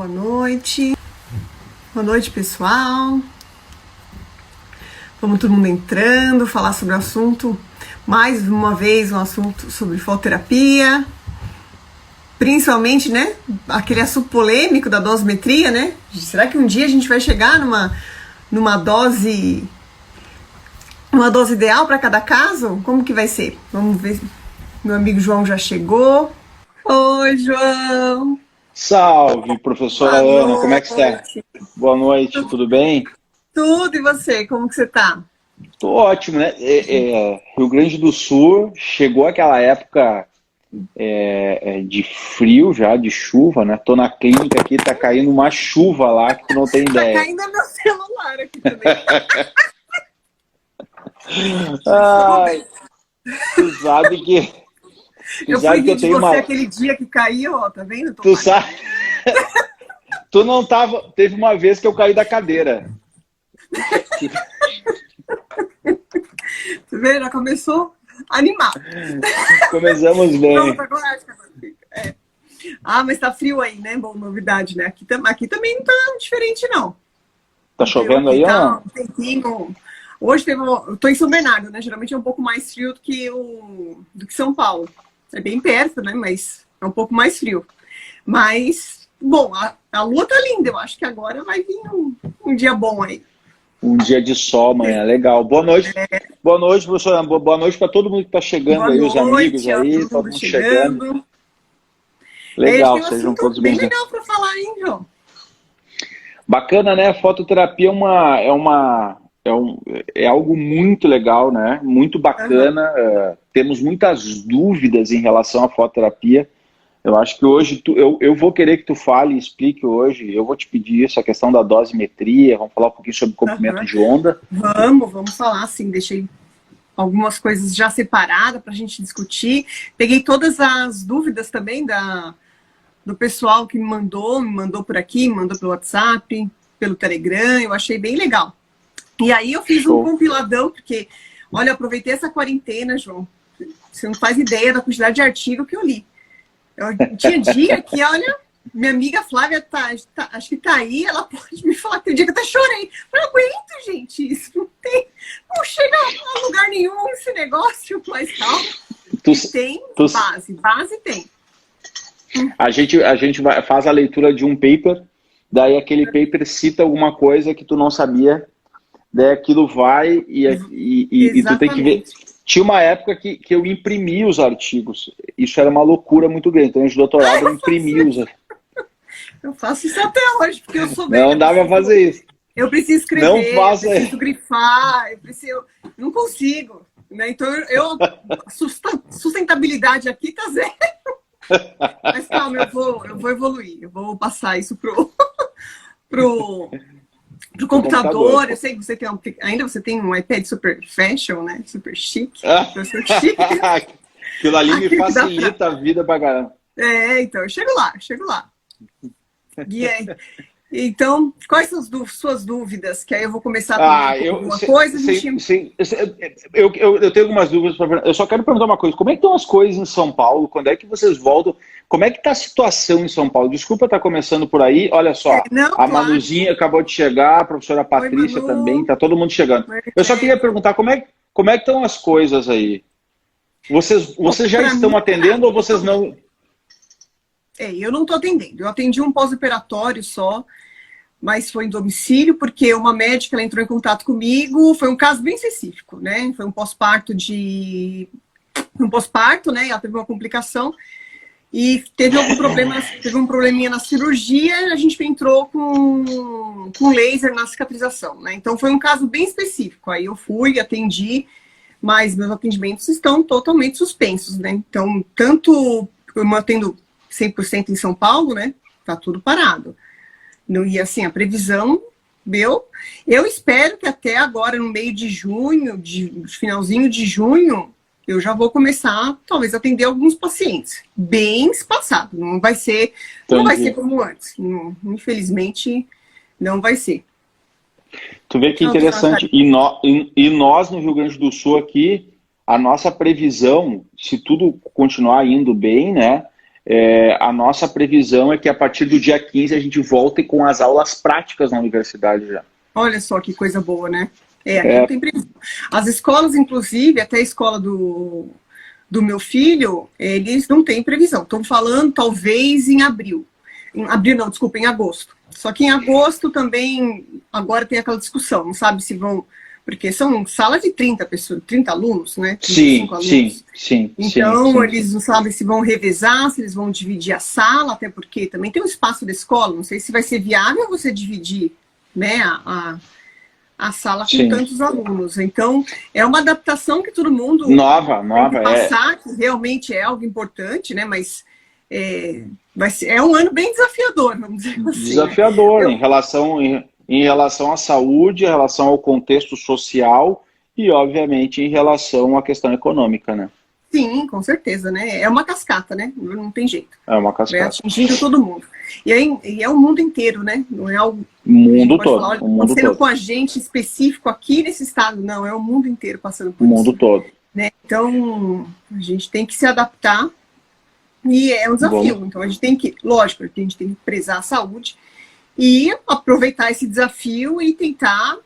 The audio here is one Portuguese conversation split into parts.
Boa noite. Boa noite, pessoal. Vamos todo mundo entrando, falar sobre o assunto, mais uma vez um assunto sobre fototerapia, principalmente, né, aquele assunto polêmico da dosimetria, né? Será que um dia a gente vai chegar numa dose ideal para cada caso? Como que vai ser? Vamos ver. Meu amigo João já chegou. Oi, João. Salve, professora Ana, como é que está? Boa noite, tudo bem? Tudo, e você? Como que você tá? Tô ótimo, né? Rio Grande do Sul, chegou aquela época de frio já, de chuva, né? Tô na clínica aqui, tá caindo uma chuva lá que tu não tem ideia. Tá caindo meu celular aqui também. Ai, tu sabe que... Eu fui rir de você aquele dia que caiu, ó, tá vendo? Tu sabe... Tu não tava... Teve uma vez que eu caí da cadeira. Tá vendo? Já começou a animar. Começamos bem. Pronto, agora é. Ah, mas tá frio aí, né? Bom, novidade, né? Aqui também não tá diferente, não. Tá chovendo aí, ó? Um tempinho. Hoje eu tô em São Bernardo, né? Geralmente é um pouco mais frio do que São Paulo. É bem perto, né? Mas é um pouco mais frio. Mas, bom, a lua tá linda. Eu acho que agora vai vir um dia bom aí. Um dia de sol amanhã, legal. Boa noite. Boa noite, professora. Boa noite para todo mundo que está chegando aí, os amigos aí, todo mundo chegando. Legal, sejam todos bem-vindos. Bem legal para falar, hein, João? Bacana, né? Fototerapia é algo muito legal, né? Muito bacana. Temos muitas dúvidas em relação à fototerapia. Eu acho que hoje, eu vou querer que tu fale e explique hoje, eu vou te pedir isso, a questão da dosimetria, vamos falar um pouquinho sobre comprimento de onda. Vamos falar, sim, deixei algumas coisas já separadas para a gente discutir. Peguei todas as dúvidas também do pessoal que me mandou por aqui, me mandou pelo WhatsApp, pelo Telegram, eu achei bem legal. E aí eu fiz um compiladão, porque, olha, eu aproveitei essa quarentena, João, você não faz ideia da quantidade de artigo que eu li. Tinha dia que, olha, minha amiga Flávia acho que tá aí, ela pode me falar que tem dia que eu até chorei. Eu não aguento, gente, isso não chega a lugar nenhum esse negócio, mas calma. Base tem. A gente faz a leitura de um paper, daí aquele paper cita alguma coisa que tu não sabia, daí aquilo vai e tu tem que ver. Tinha uma época que eu imprimia os artigos. Isso era uma loucura muito grande. Então, de doutorado, eu imprimia os artigos. Eu faço isso até hoje, porque eu sou bem... Não dá pra fazer isso. Eu preciso escrever, não faça... eu preciso grifar, não consigo. Né? Então, sustentabilidade aqui tá zero. Mas calma, eu vou evoluir. Eu vou passar isso pro computador. Eu sei que você tem um iPad super fashion, né? Super chique. Super chique. Aquilo ali me facilita a vida pra caramba. Então, eu chego lá. E aí, então, quais são as suas dúvidas? Que aí eu vou começar com alguma coisa. Eu tenho algumas dúvidas. Eu só quero perguntar uma coisa. Como é que estão as coisas em São Paulo? Quando é que vocês voltam? Como é que está a situação em São Paulo? Desculpa estar começando por aí. Olha só, Manuzinha acabou de chegar, a professora Patrícia também, está todo mundo chegando. Eu só queria perguntar como é que estão as coisas aí? Vocês já estão atendendo ou vocês não... Eu não estou atendendo. Eu atendi um pós-operatório só, mas foi em domicílio, porque uma médica ela entrou em contato comigo, foi um caso bem específico, né? Foi um pós-parto, né? Ela teve uma complicação e teve um probleminha na cirurgia, a gente entrou com laser na cicatrização, né? Então foi um caso bem específico. Aí eu fui, atendi, mas meus atendimentos estão totalmente suspensos, né? Então, tanto eu atendo 100% em São Paulo, né? Tá tudo parado. E assim, a previsão eu espero que até agora, no meio de junho, finalzinho de junho, eu já vou começar, talvez, a atender alguns pacientes. Bem espaçado. Não vai ser como antes. Infelizmente, não vai ser. Tu vê que interessante. E nós, no Rio Grande do Sul, aqui, a nossa previsão, se tudo continuar indo bem, né? a nossa previsão é que a partir do dia 15 a gente volte com as aulas práticas na universidade já. Olha só que coisa boa, né? Aqui não tem previsão. As escolas, inclusive, até a escola do meu filho, eles não têm previsão. Estão falando, talvez, em abril. Em agosto. Só que em agosto também, agora tem aquela discussão, não sabe se vão... Porque são salas de 30 pessoas, 30 alunos, né? 35 alunos. Sim. Então, eles não sabem se vão revezar, se eles vão dividir a sala, até porque também tem um espaço da escola, não sei se vai ser viável você dividir, né, a sala com tantos alunos. Então, é uma adaptação que todo mundo nova tem que passar, que realmente é algo importante, né? Mas é um ano bem desafiador, vamos dizer assim. Desafiador, né? Em relação à saúde, em relação ao contexto social e, obviamente, em relação à questão econômica, né? Sim, com certeza, né? É uma cascata, né? Não tem jeito. É uma cascata. Vai atingindo todo mundo. E é o mundo inteiro, né? Não é algo... O mundo todo. Acontecendo com a gente específico aqui nesse estado, não. É o mundo inteiro passando por isso. O mundo todo. Né? Então, a gente tem que se adaptar e é um desafio. Então, a gente tem que... Lógico, a gente tem que prezar a saúde e aproveitar esse desafio e tentar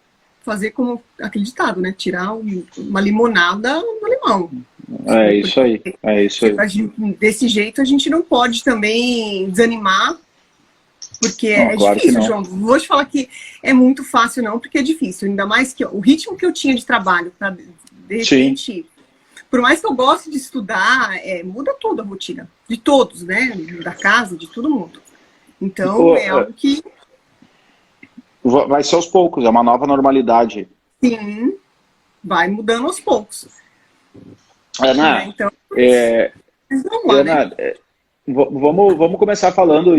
fazer como acreditado, né? Tirar uma limonada do limão. É isso aí. Desse jeito a gente não pode também desanimar, porque não, é claro difícil, João. Vou te falar que é muito fácil não, porque é difícil. Ainda mais que o ritmo que eu tinha de trabalho, para de repente... Por mais que eu goste de estudar, muda toda a rotina. De todos, né? Da casa, de todo mundo. Então, é algo que... Vai ser aos poucos, é uma nova normalidade. Sim, vai mudando aos poucos. Ana, então, Ana, vamos começar falando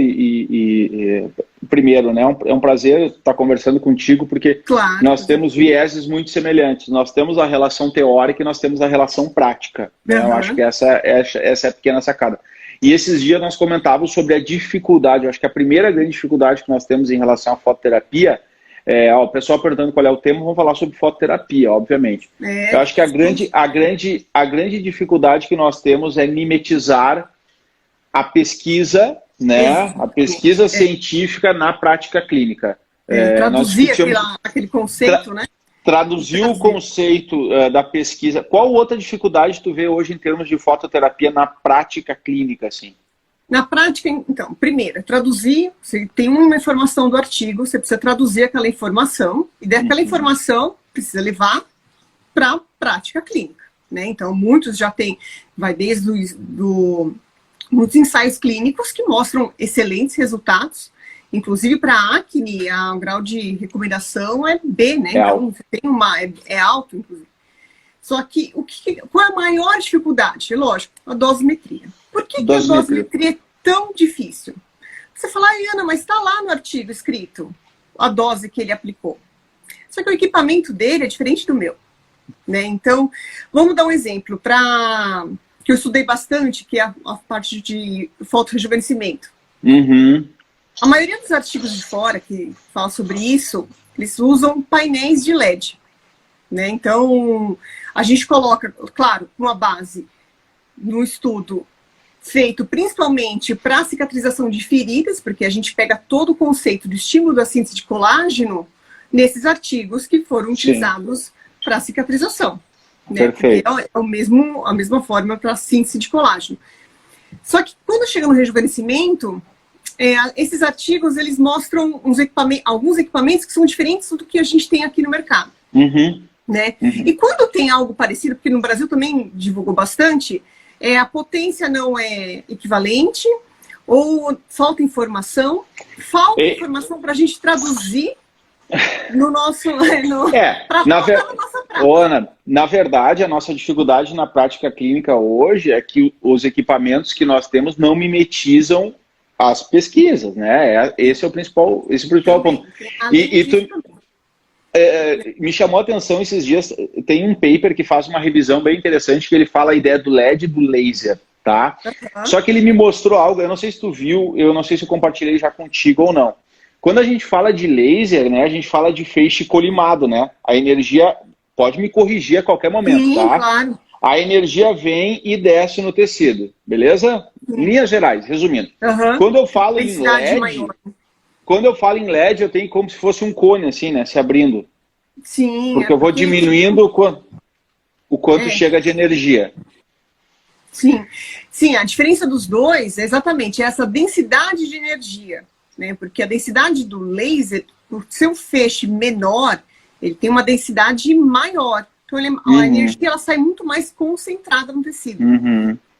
primeiro, né? É um prazer estar conversando contigo, porque nós temos vieses muito semelhantes. Nós temos a relação teórica e nós temos a relação prática. Né? Eu acho que essa é a pequena sacada. E esses dias nós comentávamos sobre a dificuldade. Eu acho que a primeira grande dificuldade que nós temos em relação à fototerapia o pessoal perguntando qual é o tema, vamos falar sobre fototerapia, obviamente. Eu acho que a grande dificuldade que nós temos é mimetizar a pesquisa, né? A pesquisa científica na prática clínica. Traduzir aquele conceito, né? Traduzir o conceito da pesquisa. Qual outra dificuldade tu vê hoje em termos de fototerapia na prática clínica, assim? Na prática, então, primeiro, traduzir, você tem uma informação do artigo, você precisa traduzir aquela informação, e daquela informação precisa levar para a prática clínica, né? Então, muitos já têm, vai desde muitos ensaios clínicos que mostram excelentes resultados, inclusive para acne, o grau de recomendação é B, né? Então, você tem é alto, inclusive. Só que, qual é a maior dificuldade? Lógico, a dosimetria. Por que a dosimetria é tão difícil? Você fala, Ana, mas está lá no artigo escrito a dose que ele aplicou. Só que o equipamento dele é diferente do meu. Né? Então, vamos dar um exemplo que eu estudei bastante, que é a parte de fotorrejuvenescimento. A maioria dos artigos de fora que falam sobre isso, eles usam painéis de LED. Né? Então, a gente coloca, claro, uma base no estudo feito principalmente para cicatrização de feridas, porque a gente pega todo o conceito do estímulo da síntese de colágeno nesses artigos que foram utilizados para cicatrização. Né? Perfeito. É a mesma forma para síntese de colágeno. Só que quando chega no rejuvenescimento, esses artigos eles mostram alguns equipamentos que são diferentes do que a gente tem aqui no mercado. Né? E quando tem algo parecido, porque no Brasil também divulgou bastante, a potência não é equivalente, ou falta informação para a gente traduzir no nosso... na prática. Na verdade, a nossa dificuldade na prática clínica hoje é que os equipamentos que nós temos não mimetizam as pesquisas, né? Esse é o principal ponto. Me chamou a atenção esses dias, tem um paper que faz uma revisão bem interessante, que ele fala a ideia do LED e do laser, tá? Só que ele me mostrou algo, eu não sei se tu viu, eu não sei se eu compartilhei já contigo ou não. Quando a gente fala de laser, né, a gente fala de feixe colimado, né? A energia, pode me corrigir a qualquer momento, tá? Claro. A energia vem e desce no tecido, beleza? Em linhas gerais, resumindo. Quando eu falo em LED, eu tenho como se fosse um cone, assim, né? Se abrindo. Sim. Porque eu vou diminuindo o quanto chega de energia. Sim. Sim, a diferença dos dois é exatamente essa densidade de energia, né? Porque a densidade do laser, por ser um feixe menor, ele tem uma densidade maior. Então, a energia ela sai muito mais concentrada no tecido.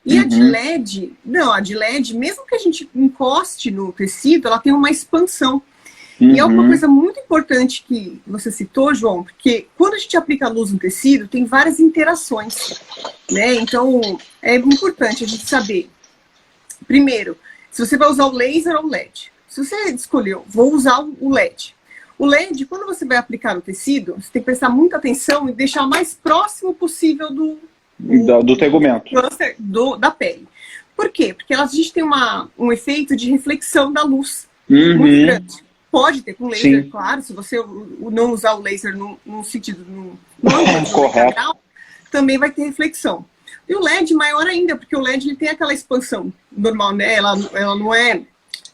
E a de LED, não, a de LED, mesmo que a gente encoste no tecido, ela tem uma expansão. E é uma coisa muito importante que você citou, João, porque quando a gente aplica a luz no tecido, tem várias interações, né? Então, é importante a gente saber, primeiro, se você vai usar o laser ou o LED. Se você escolheu, vou usar o LED. O LED, quando você vai aplicar no tecido, você tem que prestar muita atenção e deixar o mais próximo possível do tegumento, da pele. Por quê? Porque a gente tem um efeito de reflexão da luz muito grande. Pode ter com laser, claro, se você não usar o laser no sentido correto, também vai ter reflexão. E o LED maior ainda, porque o LED ele tem aquela expansão normal, né? Ela não é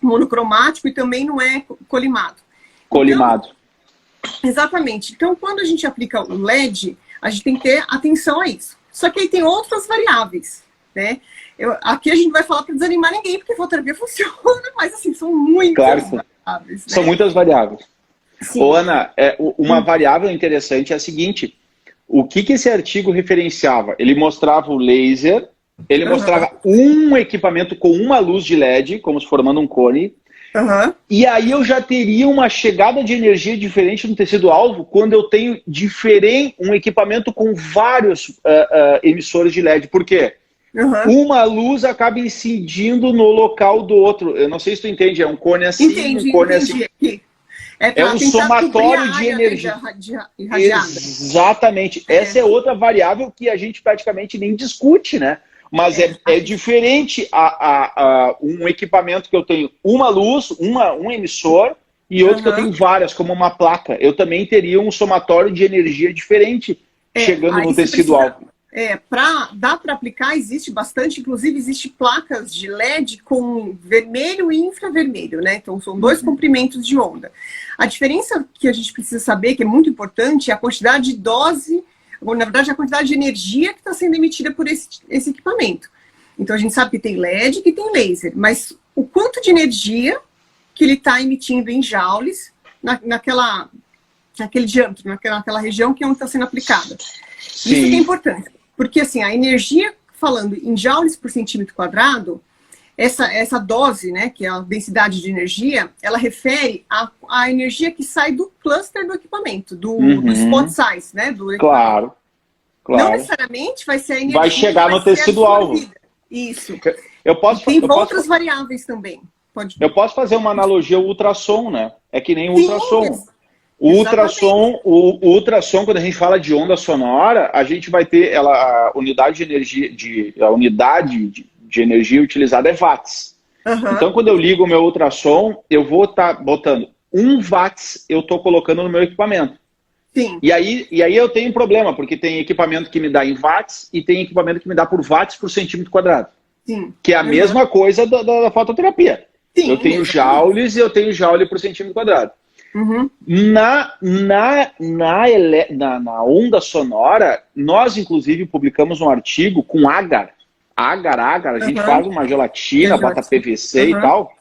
monocromático e também não é colimado. Colimado. Então, exatamente. Então, quando a gente aplica o LED, a gente tem que ter atenção a isso. Só que aí tem outras variáveis, né? Aqui a gente vai falar para desanimar ninguém, porque a fototerapia funciona, mas assim, são muitas variáveis. Né? São muitas variáveis. Sim. Ô, Ana, uma variável interessante é a seguinte: o que esse artigo referenciava? Ele mostrava o laser, ele mostrava um equipamento com uma luz de LED, como se formando um cone, e aí eu já teria uma chegada de energia diferente no tecido-alvo quando eu tenho um equipamento com vários emissores de LED. Por quê? Uma luz acaba incidindo no local do outro. Eu não sei se tu entende, é um cone assim, um cone assim. É um somatório de energia. Exatamente. Essa é outra variável que a gente praticamente nem discute, né? Mas é diferente um equipamento que eu tenho uma luz, um emissor, e outro que eu tenho várias, como uma placa. Eu também teria um somatório de energia diferente chegando no tecido-alvo. Dá para aplicar, existe bastante, inclusive existe placas de LED com vermelho e infravermelho, né? Então são dois comprimentos de onda. A diferença que a gente precisa saber, que é muito importante, é a quantidade de dose, ou na verdade a quantidade de energia que está sendo emitida por esse equipamento. Então a gente sabe que tem LED e que tem laser, mas o quanto de energia que ele está emitindo em joules naquele diâmetro, naquela região que é onde está sendo aplicada. Sim. Isso que é importante, porque assim, a energia, falando em joules por centímetro quadrado, essa dose, né, que é a densidade de energia, ela refere à energia que sai do cluster do equipamento, do spot size, né, do equipamento. Claro. Não necessariamente vai ser a energia vai chegar no tecido-alvo. Isso. Tem outras variáveis também. Eu posso fazer uma analogia ao ultrassom, né? É que nem o ultrassom. O ultrassom, quando a gente fala de onda sonora, a gente vai ter a unidade de energia, a unidade de energia utilizada é watts. Então, quando eu ligo o meu ultrassom, eu vou estar botando 1 watts, eu estou colocando no meu equipamento. Sim. E aí eu tenho um problema, porque tem equipamento que me dá em watts e tem equipamento que me dá por watts por centímetro quadrado. Sim. Que é a mesma coisa da fototerapia. Sim, eu tenho joules e eu tenho joule por centímetro quadrado. Na onda sonora, nós inclusive publicamos um artigo com agar, a gente faz uma gelatina, bota PVC e tal,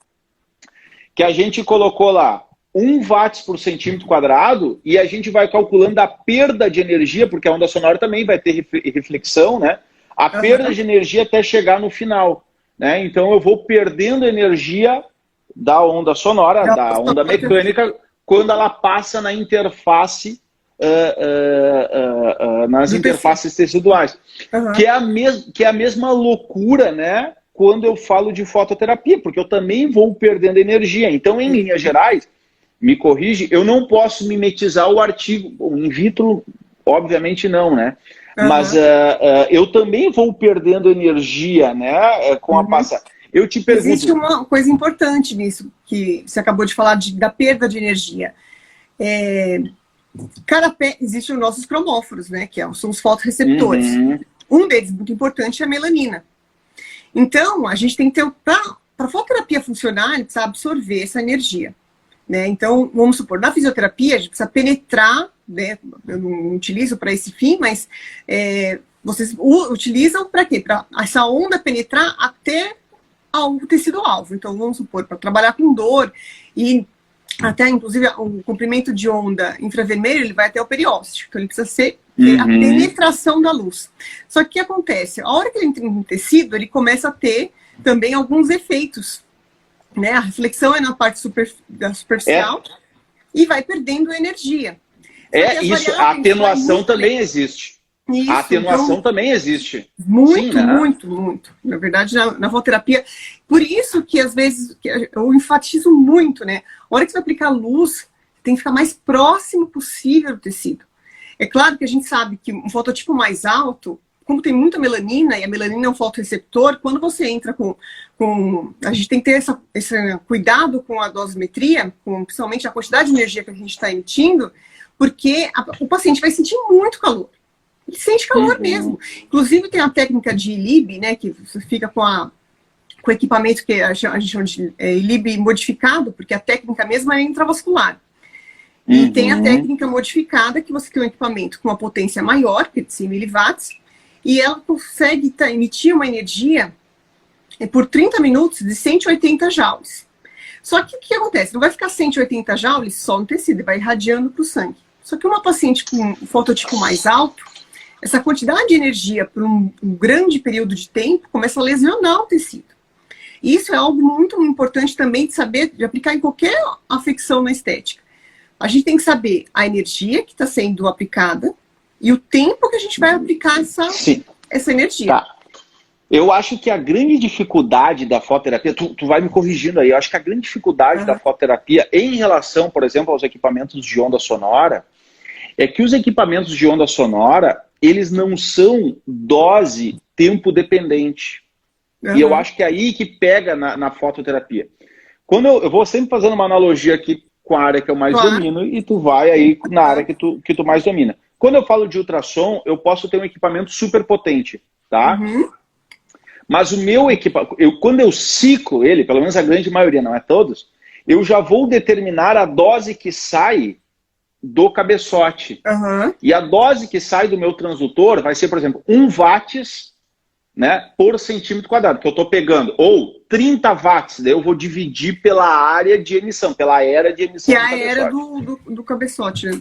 que a gente colocou lá 1 watts por centímetro quadrado e a gente vai calculando a perda de energia, porque a onda sonora também vai ter reflexão, né? A perda de energia até chegar no final, né? Então eu vou perdendo energia da onda sonora, da onda mecânica, quando ela passa na interface, nas interfaces teciduais. Que é a mesma loucura, né? Quando eu falo de fototerapia, porque eu também vou perdendo energia. Então, em linhas gerais, me corrige, eu não posso mimetizar o artigo. In vitro, obviamente não, né? Mas eu também vou perdendo energia, né? Com a passagem. Eu te pergunto... Existe uma coisa importante nisso, que você acabou de falar da perda de energia. Existem os nossos cromóforos, né? Que são os fotorreceptores. Um deles, muito importante, é a melanina. Então, a gente tem que ter, para a fototerapia funcionar, ele precisa absorver essa energia, né? Então, vamos supor, na fisioterapia, a gente precisa penetrar, né? Eu não utilizo para esse fim, mas vocês utilizam para quê? Para essa onda penetrar até o tecido-alvo. Então, vamos supor, para trabalhar com dor e até, inclusive, o comprimento de onda infravermelho, ele vai até o periósteo. Então, ele precisa ter a penetração da luz. Só que o que acontece? A hora que ele entra no tecido, ele começa a ter também alguns efeitos, né? A reflexão é na parte superficial e vai perdendo energia. Isso, a atenuação também existe. Isso, a atenuação também existe. Muito, sim, né? muito. Na verdade, na fototerapia, por isso que às vezes eu enfatizo muito, né? A hora que você vai aplicar luz, tem que ficar mais próximo possível do tecido. É claro que a gente sabe que um fototipo mais alto, como tem muita melanina, e a melanina é um fotoreceptor, quando você entra com a gente tem que ter esse cuidado com a dosimetria, principalmente a quantidade de energia que a gente está emitindo, porque o paciente vai sentir muito calor. Ele sente calor mesmo. Inclusive tem a técnica de ILIB, né, que você fica com o equipamento que a gente chama de ILIB modificado, porque a técnica mesma é intravascular. E tem a técnica modificada, que você tem um equipamento com uma potência maior, que é de 100 miliwatts, e ela consegue emitir uma energia por 30 minutos de 180 joules. Só que o que acontece? Não vai ficar 180 joules só no tecido, vai irradiando para o sangue. Só que uma paciente com um fototipo mais alto, essa quantidade de energia por um grande período de tempo começa a lesionar o tecido. E isso é algo muito importante também de saber, de aplicar em qualquer afecção na estética. A gente tem que saber a energia que está sendo aplicada e o tempo que a gente vai aplicar essa energia. Tá. Eu acho que a grande dificuldade da fototerapia, tu vai me corrigindo aí, eu acho que a grande dificuldade da fototerapia em relação, por exemplo, aos equipamentos de onda sonora, é que os equipamentos de onda sonora, eles não são dose tempo dependente. E eu acho que é aí que pega na fototerapia. Quando eu vou sempre fazendo uma analogia aqui com a área que eu mais domino, e tu vai aí na área que tu mais domina. Quando eu falo de ultrassom, eu posso ter um equipamento super potente, tá? Mas o meu equipamento, quando eu ciclo ele, pelo menos a grande maioria, não é todos, eu já vou determinar a dose que sai do cabeçote. E a dose que sai do meu transdutor vai ser, por exemplo, 1 watts, né, por centímetro quadrado, que eu estou pegando. Ou 30 watts, daí eu vou dividir pela área de emissão, pela era de emissão do cabeçote. Que é a era do cabeçote, né?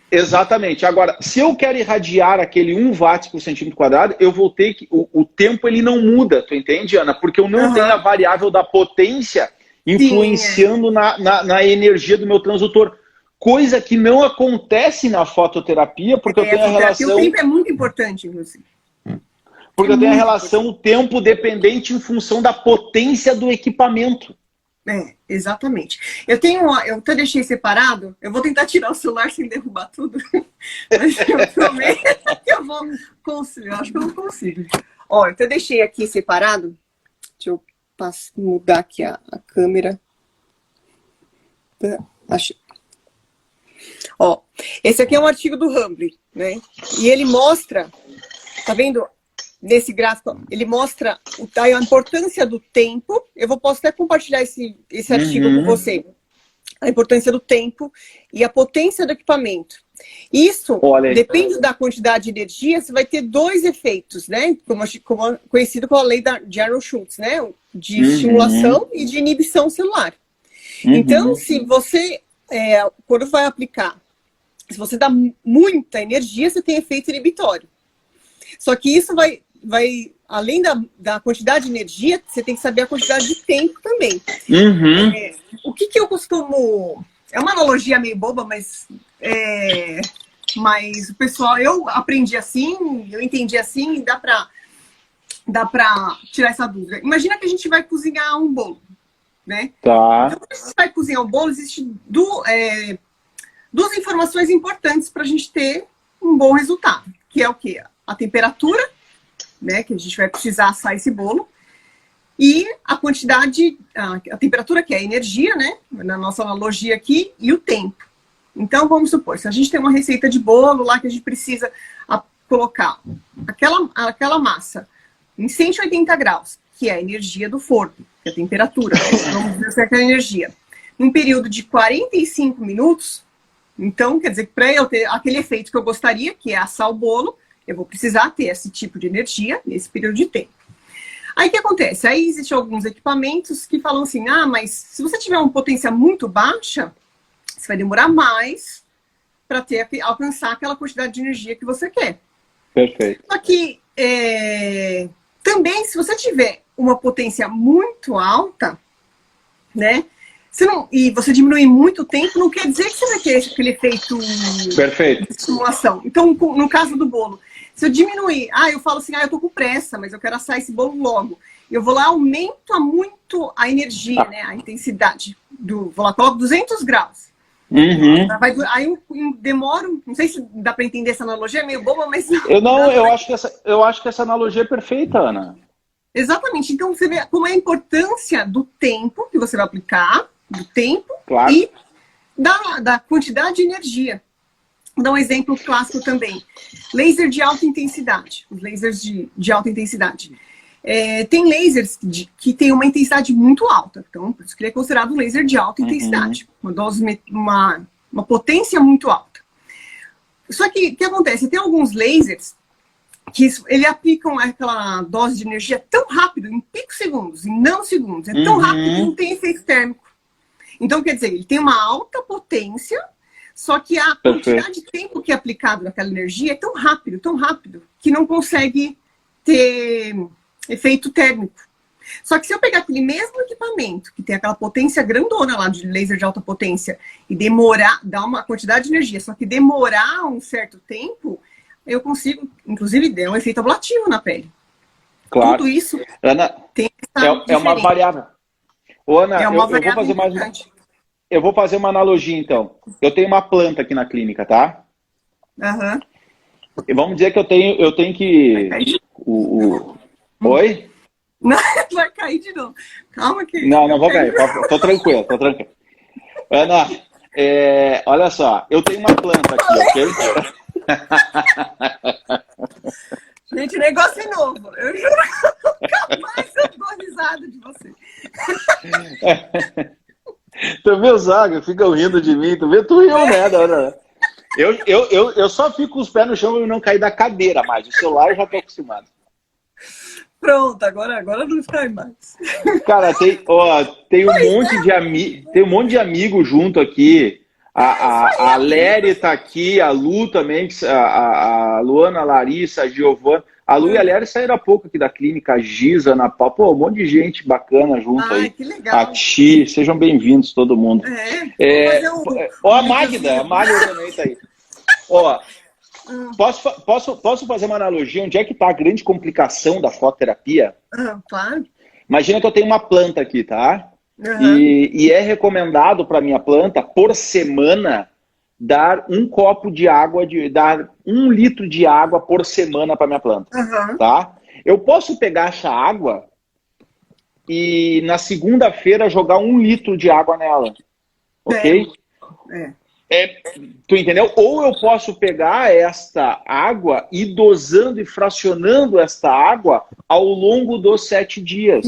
Exatamente. Agora, se eu quero irradiar aquele 1 watts por centímetro quadrado, eu vou ter que... O tempo, ele não muda, tu entende, Ana? Porque eu não tenho a variável da potência influenciando na energia do meu transdutor. Coisa que não acontece na fototerapia, porque eu tenho a relação... O tempo é muito importante, inclusive. Porque eu tenho a relação tempo dependente em função da potência do equipamento. Exatamente. Eu até deixei separado, eu vou tentar tirar o celular sem derrubar tudo, mas eu prometo que eu vou conseguir, eu acho que eu não consigo. Ó, eu até deixei aqui separado, deixa eu mudar aqui a câmera. Achei. Ó, esse aqui é um artigo do Humbly, né? E ele mostra, tá vendo? Nesse gráfico, ele mostra a importância do tempo. Posso até compartilhar esse artigo com você. A importância do tempo e a potência do equipamento. Isso, depende da quantidade de energia, você vai ter 2 efeitos, né? Como conhecido como a lei de Arnold-Schultz, né? De estimulação e de inibição celular. Então, se você, quando vai aplicar, se você dá muita energia, você tem efeito inibitório. Só que isso vai além da quantidade de energia, você tem que saber a quantidade de tempo também. O que eu costumo... É uma analogia meio boba, mas o pessoal... Eu aprendi assim, eu entendi assim, e dá pra tirar essa dúvida. Imagina que a gente vai cozinhar um bolo, né? Tá. Então, quando você vai cozinhar um bolo, existem 2 informações importantes para a gente ter um bom resultado, que é o quê? A temperatura, né, que a gente vai precisar assar esse bolo, e a quantidade, a temperatura, que é a energia, né, na nossa analogia aqui, e o tempo. Então, vamos supor, se a gente tem uma receita de bolo lá que a gente precisa colocar aquela massa em 180 graus, que é a energia do forno, que é a temperatura, vamos dizer aquela energia, num período de 45 minutos, então, quer dizer que para eu ter aquele efeito que eu gostaria, que é assar o bolo, eu vou precisar ter esse tipo de energia nesse período de tempo. Aí o que acontece? Aí existem alguns equipamentos que falam assim, mas se você tiver uma potência muito baixa, você vai demorar mais para alcançar aquela quantidade de energia que você quer. Perfeito. Só que também, se você tiver uma potência muito alta, né? E você diminuir muito o tempo, não quer dizer que você vai ter aquele efeito Perfeito. de estimulação. Então, no caso do bolo, se eu diminuir, eu falo assim, eu tô com pressa, mas eu quero assar esse bolo logo. Eu vou lá, aumento muito a energia, né? A intensidade. Vou lá, coloco 200 graus. Uhum. Aí eu demoro, não sei se dá para entender essa analogia, é meio boba, mas... Eu acho que essa analogia é perfeita, Ana. Exatamente. Então, você vê como é a importância do tempo que você vai aplicar, do tempo, claro, e da quantidade de energia. Vou dar um exemplo clássico também. Laser de alta intensidade. Os lasers de alta intensidade. Tem lasers que tem uma intensidade muito alta. Então, por isso que ele é considerado um laser de alta intensidade. Uma potência muito alta. Só que, o que acontece? Tem alguns lasers que ele aplicam aquela dose de energia tão rápido, em picosegundos, em nanosegundos. É tão rápido que não tem efeito térmico. Então, quer dizer, ele tem uma alta potência, só que a quantidade de tempo que é aplicado naquela energia é tão rápido, que não consegue ter efeito térmico. Só que se eu pegar aquele mesmo equipamento, que tem aquela potência grandona lá de laser de alta potência, e dar uma quantidade de energia, só que demorar um certo tempo, eu consigo, inclusive, dar um efeito ablativo na pele. Claro. Tudo isso, Ana, tem é uma variável. Ô, Ana, eu vou fazer uma analogia, então. Eu tenho uma planta aqui na clínica, tá? Aham. E vamos dizer que eu tenho que... Oi? Não, vai cair de novo. Calma que... Não vou cair. Tô tranquilo. Ana, olha só. Eu tenho uma planta aqui, ok? Gente, negócio é novo. Eu juro que nunca mais eu dou risada de você. Tu viu, Zaga? Ficam rindo de mim. Tu riu, né? Eu só fico com os pés no chão e não cair da cadeira mais. O celular eu já tô acostumado. Pronto, agora não cai mais. Cara, tem um monte de amigo junto aqui. A Léria tá aqui, a Lu também, a Luana, a Larissa, a Giovana. A Lu e a Léria saíram há pouco aqui da clínica, a Giza, a Ana Paula. Pô, um monte de gente bacana junto aí. Que legal. A Ti, sejam bem-vindos todo mundo. A Magda também tá aí. Posso fazer uma analogia? Onde é que tá a grande complicação da fototerapia? Claro. Imagina que eu tenho uma planta aqui, tá? E é recomendado para minha planta, por semana, dar um copo de água, dar 1 litro de água por semana para minha planta. Tá? Eu posso pegar essa água e na segunda-feira jogar 1 litro de água nela. Ok? Tu entendeu? Ou eu posso pegar esta água e dosando e fracionando esta água ao longo dos 7 dias.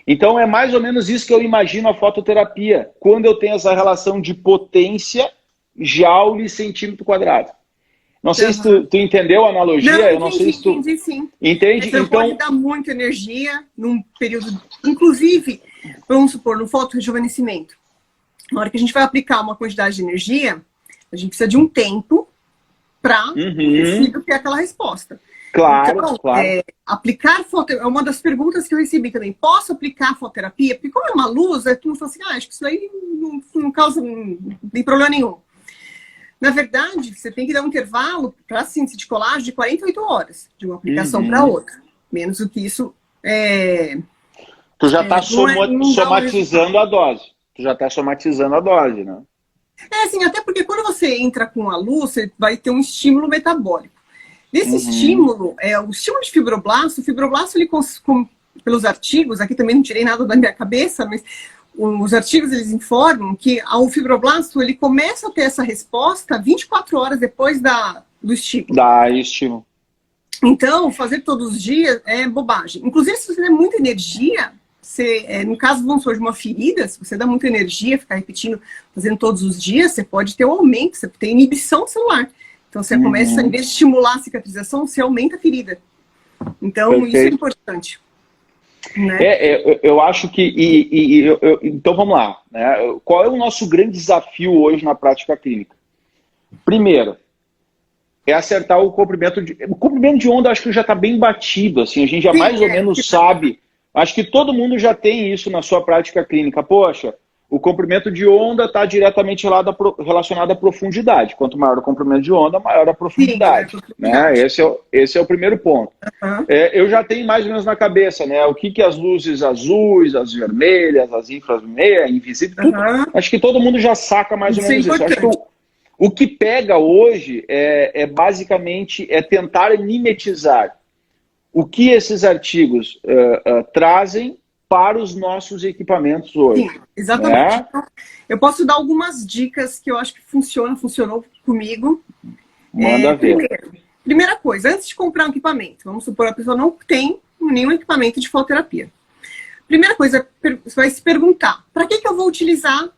Então é mais ou menos isso que eu imagino a fototerapia, quando eu tenho essa relação de potência, joule, centímetro quadrado. Não sei se tu entendeu a analogia. Eu não sei se tu entendi, sim. Entende? Então pode dar muita energia num período, inclusive, vamos supor, no fotorrejuvenescimento. Na hora que a gente vai aplicar uma quantidade de energia, a gente precisa de um tempo para ter aquela resposta. Claro, então, claro. Aplicar fototerapia é uma das perguntas que eu recebi também. Posso aplicar fototerapia? Porque como é uma luz, tu fala assim, acho que isso aí não causa não tem problema nenhum. Na verdade, você tem que dar um intervalo para síntese de colágeno de 48 horas, de uma aplicação para outra. Menos do que isso. Tu já está somatizando a dose. Tu já está somatizando a dose, né? Assim, até porque quando você entra com a luz, você vai ter um estímulo metabólico. Nesse estímulo, o estímulo de fibroblasto, ele, pelos artigos, aqui também não tirei nada da minha cabeça, mas os artigos eles informam que o fibroblasto ele começa a ter essa resposta 24 horas depois do estímulo. Dá estímulo. Então, fazer todos os dias é bobagem. Inclusive, se você der muita energia, no caso, vamos supor, de uma ferida, se você dá muita energia, ficar repetindo, fazendo todos os dias, você pode ter um aumento, você tem inibição celular. Então, você começa, em vez de estimular a cicatrização, você aumenta a ferida. Então, perfeito. Isso é importante. Né? Eu acho que... então, vamos lá. Né? Qual é o nosso grande desafio hoje na prática clínica? Primeiro, é acertar o comprimento de... O comprimento de onda, acho que já está bem batido. Assim, a gente já mais ou menos sabe. Acho que todo mundo já tem isso na sua prática clínica. Poxa, o comprimento de onda está diretamente relacionado à profundidade. Quanto maior o comprimento de onda, maior a profundidade. Sim, né? Esse é o primeiro ponto. Eu já tenho mais ou menos na cabeça, né? O que as luzes azuis, as vermelhas, as infravermelhas, invisíveis, tudo. Acho que todo mundo já saca mais ou menos isso. Acho que o que pega hoje basicamente tentar mimetizar o que esses artigos trazem para os nossos equipamentos hoje. Sim, exatamente. Então, eu posso dar algumas dicas que eu acho que funcionou comigo. Manda ver. Primeira coisa, antes de comprar um equipamento, vamos supor, a pessoa não tem nenhum equipamento de fototerapia. Primeira coisa, você vai se perguntar, para que eu vou utilizar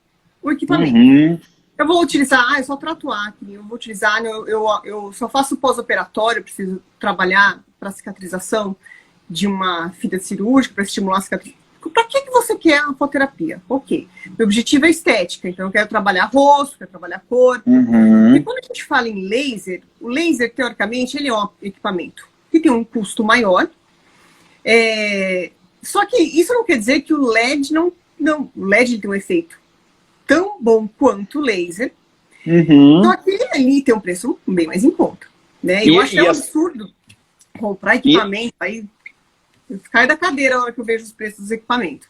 o equipamento? Eu vou utilizar, é só para atuar, eu vou utilizar, eu só faço pós-operatório, preciso trabalhar para cicatrização de uma ferida cirúrgica, para estimular a cicatrização. Para que você quer a fototerapia? Ok. Meu objetivo é estética, então eu quero trabalhar rosto, quero trabalhar corpo. E quando a gente fala em laser, o laser, teoricamente, ele é um equipamento que tem um custo maior. Só que isso não quer dizer que o LED o LED tem um efeito tão bom quanto o laser. Só que ali tem um preço bem mais em conta. Né? Eu acho que é um absurdo comprar equipamento, aí cai da cadeira na hora que eu vejo os preços dos equipamentos.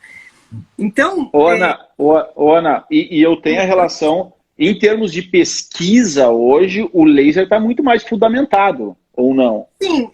Então... Ana, e eu tenho a relação, em termos de pesquisa hoje, o laser está muito mais fundamentado, ou não? Sim,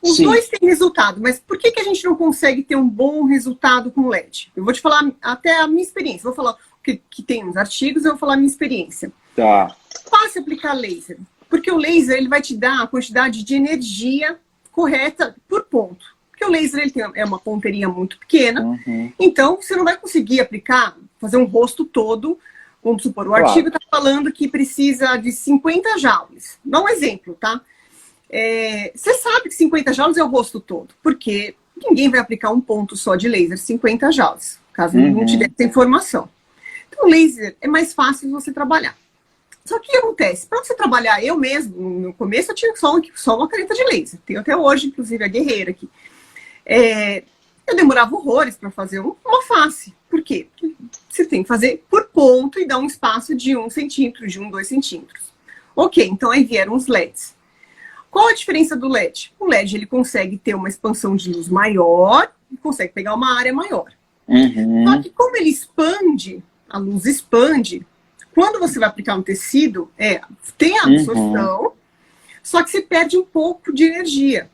os dois têm resultado, mas por que a gente não consegue ter um bom resultado com LED? Eu vou te falar até a minha experiência, vou falar que tem uns artigos, eu vou falar a minha experiência. Tá. Fácil aplicar laser, porque o laser ele vai te dar a quantidade de energia correta por ponto. Porque o laser ele é uma ponteirinha muito pequena, então você não vai conseguir aplicar, fazer um rosto todo. Vamos supor, o artigo está falando que precisa de 50 joules. Dá um exemplo, tá? Você sabe que 50 joules é o rosto todo, porque ninguém vai aplicar um ponto só de laser, 50 joules, caso não te dê essa informação. Então, o laser é mais fácil de você trabalhar. Só que o que acontece? Para você trabalhar, eu mesmo, no começo eu tinha só uma caneta de laser. Tenho até hoje, inclusive, a guerreira aqui. Eu demorava horrores para fazer uma face. Por quê? Porque você tem que fazer por ponto e dar um espaço de 1 centímetro, de 2 centímetros. Ok, então aí vieram os LEDs. Qual a diferença do LED? O LED ele consegue ter uma expansão de luz maior e consegue pegar uma área maior. Só que como ele expande, a luz expande, quando você vai aplicar um tecido, tem a absorção, só que você perde um pouco de energia.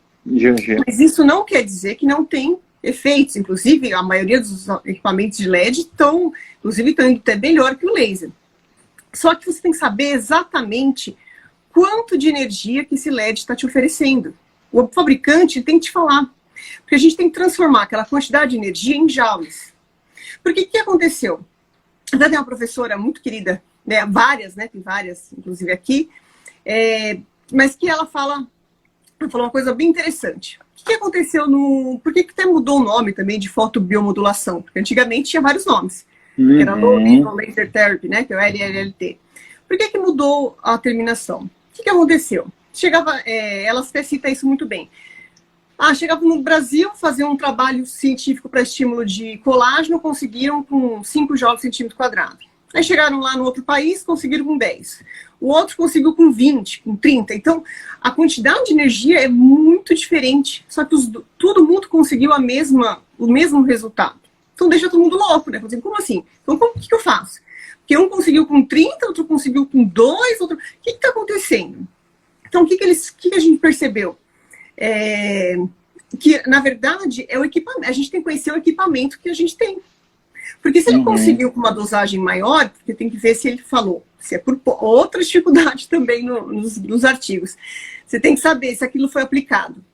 Mas isso não quer dizer que não tem efeitos. Inclusive, a maioria dos equipamentos de LED estão indo até melhor que o laser. Só que você tem que saber exatamente quanto de energia que esse LED está te oferecendo. O fabricante tem que te falar. Porque a gente tem que transformar aquela quantidade de energia em joules. Porque o que aconteceu? Até tem uma professora muito querida, né, várias, né, tem várias, inclusive aqui, mas que ela falou uma coisa bem interessante. O que aconteceu por que até mudou o nome também de fotobiomodulação? Porque antigamente tinha vários nomes. Era Low Level Laser Therapy, né, que é o LLT. Por que mudou a terminação? O que aconteceu? Ela até cita isso muito bem. Chegava no Brasil, faziam um trabalho científico para estímulo de colágeno, conseguiram com 5 joules por centímetro quadrado. Aí chegaram lá no outro país, conseguiram com 10. O outro conseguiu com 20, com 30. Então, a quantidade de energia é muito diferente. Só que todo mundo conseguiu o mesmo resultado. Então, deixa todo mundo louco, né? Como assim? Então, o que eu faço? Porque um conseguiu com 30, outro conseguiu com 2, outro... O que está acontecendo? Então, o que a gente percebeu? Que, na verdade, é o equipamento. A gente tem que conhecer o equipamento que a gente tem. Porque se ele conseguiu com uma dosagem maior, porque tem que ver se ele falou Se é por outra dificuldade também nos artigos. Você tem que saber se aquilo foi aplicado